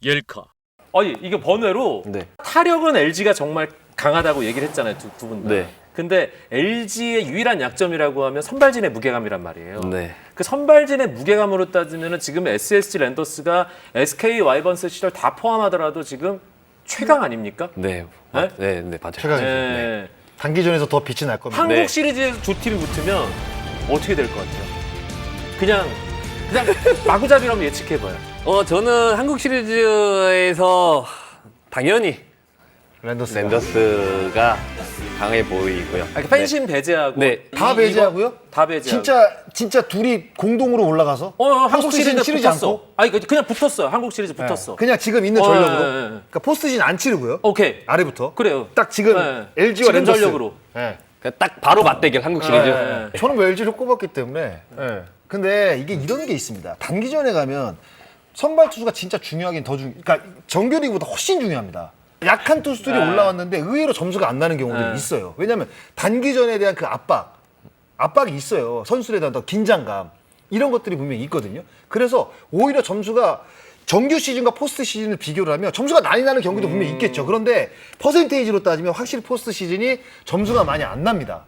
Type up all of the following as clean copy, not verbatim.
옐카. 아니 이게 번외로 네. 타력은 LG가 정말 강하다고 얘기를 했잖아요, 두 분 다. 네. 근데 LG의 유일한 약점이라고 하면 선발진의 무게감이란 말이에요. 네. 그 선발진의 무게감으로 따지면 지금 SSG 랜더스가 SK 와이번스 시절 다 포함하더라도 지금 최강 아닙니까? 네. 네? 네, 네, 맞아요. 최강이죠. 네. 단기전에서 더 빛이 날 겁니다. 한국 네. 시리즈에서 두 팀이 붙으면 어떻게 될 것 같아요? 그냥 마구잡이라면 예측해봐요. 저는 한국 시리즈에서 당연히 랜더스가 강해 보이고요. 아니, 팬심 배제하고 네. 다 배제하고요? 다 배제하고. 진짜 둘이 공동으로 올라가서 한국 시리즈 치르지 붙었어. 않고? 아니 그냥 붙었어요. 한국 시리즈 네. 붙었어. 그냥 지금 있는 전력으로. 네, 네. 그러니까 포스트시즌 안 치르고요. 오케이. 아래부터. 그래요. 딱 지금 네. LG와 지금 랜더스. 전력으로. 네. 그러니까 딱 바로 맞대결 한국 시리즈. 네. 저는 뭐 LG를 꼽았기 때문에. 네. 근데 이게 이런 게 있습니다. 단기전에 가면 선발 투수가 진짜 중요하긴 그러니까 정규리그보다 훨씬 중요합니다. 약한 투수들이 네. 올라왔는데 의외로 점수가 안 나는 경우들이 네. 있어요. 왜냐하면 단기전에 대한 그 압박이 있어요. 선수들에 대한 더 긴장감 이런 것들이 분명히 있거든요. 그래서 오히려 점수가 정규 시즌과 포스트 시즌을 비교를 하면 점수가 많이 나는 경기도 분명히 있겠죠. 그런데 퍼센테이지로 따지면 확실히 포스트 시즌이 점수가 많이 안 납니다.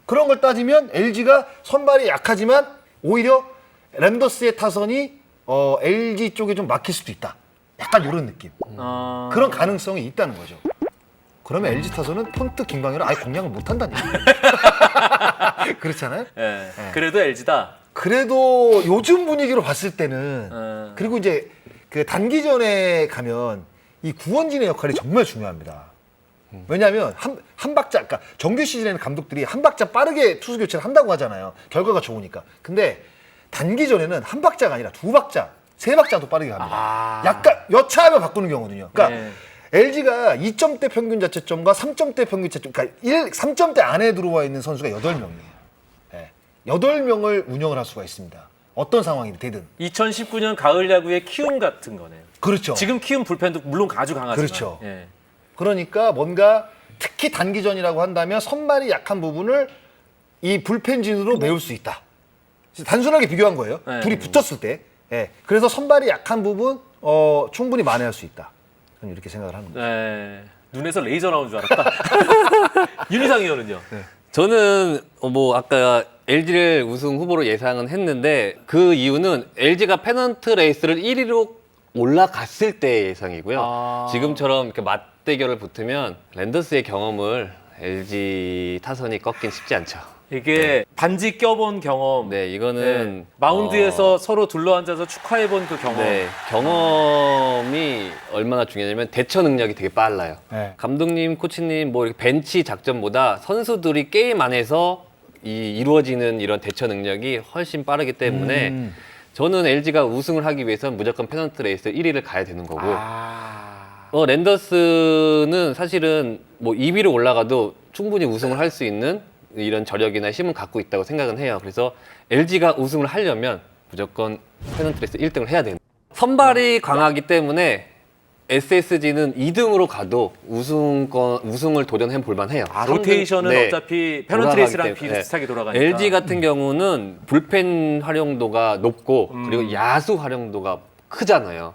그런 걸 따지면 LG가 선발이 약하지만 오히려 랜더스의 타선이 LG 쪽에 좀 막힐 수도 있다. 약간 이런 느낌. 그런 가능성이 있다는 거죠. 그러면 LG 타선은 폰트 김광현을 아예 공략을 못 한다는 얘기예요. 그렇잖아요? 네. 그래도 LG다. 그래도 요즘 분위기로 봤을 때는 그리고 이제 그 단기전에 가면 이 구원진의 역할이 정말 중요합니다. 왜냐하면 한 박자, 그러니까 정규 시즌에는 감독들이 한 박자 빠르게 투수 교체를 한다고 하잖아요. 결과가 좋으니까. 근데 단기전에는 한 박자가 아니라 두 박자, 세 박자도 빠르게 갑니다. 약간 여차하면 바꾸는 경우거든요. 그러니까 네. LG가 2점대 평균 자책점과 3점대 평균 자책점, 그러니까 3점대 안에 들어와 있는 선수가 8명이에요. 8명을 운영을 할 수가 있습니다. 어떤 상황이 되든. 2019년 가을 야구의 키움 같은 거네요. 그렇죠. 지금 키움 불펜도 물론 아주 강하지만. 그렇죠. 예. 그러니까 뭔가 특히 단기전이라고 한다면 선발이 약한 부분을 이 불펜진으로 메울 수 있다. 단순하게 비교한 거예요. 네. 둘이 붙었을 때. 예. 그래서 선발이 약한 부분 충분히 만회할 수 있다. 저는 이렇게 생각을 하는 거예요. 네. 눈에서 레이저 나온 줄 알았다. 윤희상 의원은요? 저는 뭐 아까 LG를 우승 후보로 예상은 했는데 그 이유는 LG가 페넌트 레이스를 1위로 올라갔을 때의 예상이고요. 지금처럼 이렇게 맞대결을 붙으면 랜더스의 경험을 LG 타선이 꺾긴 쉽지 않죠. 이게 반지 껴본 경험. 네, 이거는 네. 마운드에서 서로 둘러앉아서 축하해본 그 경험. 네, 경험이 얼마나 중요하냐면 대처 능력이 되게 빨라요. 네. 감독님, 코치님 뭐 이렇게 벤치 작전보다 선수들이 게임 안에서 이루어지는 이런 대처 능력이 훨씬 빠르기 때문에 저는 LG가 우승을 하기 위해서는 무조건 페넌트 레이스 1위를 가야 되는 거고 랜더스는 사실은 뭐 2위로 올라가도 충분히 우승을 할 수 있는 이런 저력이나 힘은 갖고 있다고 생각은 해요. 그래서 LG가 우승을 하려면 무조건 페넌트 레이스 1등을 해야 돼요. 선발이 강하기 때문에 SSG는 2등으로 가도 우승을 도전해 볼 만해요. 로테이션은 네. 어차피 페넌트 레이스랑 돌아가기 때문에. 비슷하게 돌아가니까. LG 같은 경우는 불펜 활용도가 높고 그리고 야수 활용도가 크잖아요.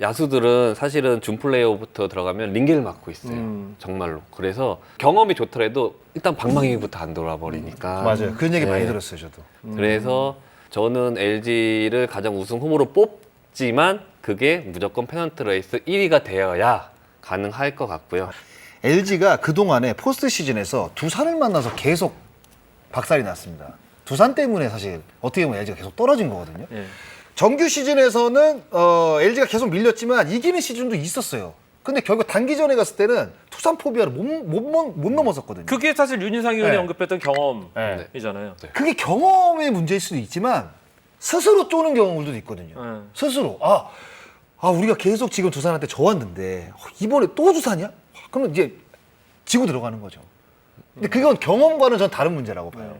야수들은 사실은 준 플레이오부터 들어가면 링겔 맞고 있어요. 정말로. 그래서 경험이 좋더라도 일단 방망이부터 안 돌아버리니까. 맞아요. 그런 얘기 네. 많이 들었어요, 저도. 그래서 저는 LG를 가장 우승 후보로 뽑지만 그게 무조건 페넌트 레이스 1위가 되어야 가능할 것 같고요. LG가 그동안에 포스트 시즌에서 두산을 만나서 계속 박살이 났습니다. 두산 때문에 사실 어떻게 보면 LG가 계속 떨어진 거거든요. 예. 정규 시즌에서는 LG가 계속 밀렸지만 이기는 시즌도 있었어요. 근데 결국 단기전에 갔을 때는 투산 포비아를 못 넘었었거든요. 그게 사실 윤희상 의원이 네. 언급했던 경험이잖아요. 그게 경험의 문제일 수도 있지만 스스로 쪼는 경우들도 있거든요. 스스로 우리가 계속 지금 두산한테 져왔는데 이번에 또 두산이야? 그러면 이제 지고 들어가는 거죠. 근데 그건 경험과는 전 다른 문제라고 봐요.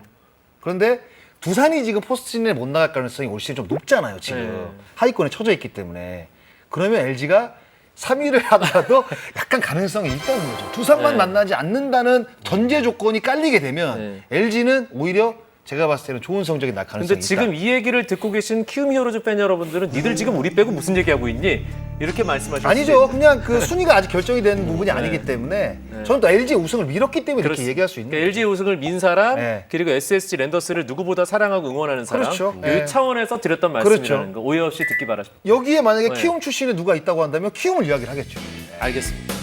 그런데 두산이 지금 포스트 시즌에 못 나갈 가능성이 올 시즌 좀 높잖아요. 지금 하위권에 쳐져 있기 때문에. 그러면 LG가 3위를 하더라도 약간 가능성이 있다는 거죠. 두산만 만나지 않는다는 전제 조건이 깔리게 되면 LG는 오히려 제가 봤을 때는 좋은 성적이 날 가능성이 근데 있다. 지금 이 얘기를 듣고 계신 키움 히어로즈 팬 여러분들은 니들 지금 우리 빼고 무슨 얘기하고 있니? 이렇게 말씀하실 아니죠. 그냥 그 순위가 아직 결정이 된 부분이 아니기 때문에 저는 또 LG 우승을 밀었기 때문에 이렇게 얘기할 수 있는 그러니까 LG 우승을 민 사람 네. 그리고 SSG 랜더스를 누구보다 사랑하고 응원하는 사람 그렇죠. 이 네. 차원에서 드렸던 말씀이라는 그렇죠. 거 오해 없이 듣기 바랍니다. 여기에 만약에 네. 키움 출신이 누가 있다고 한다면 키움을 이야기를 하겠죠. 알겠습니다.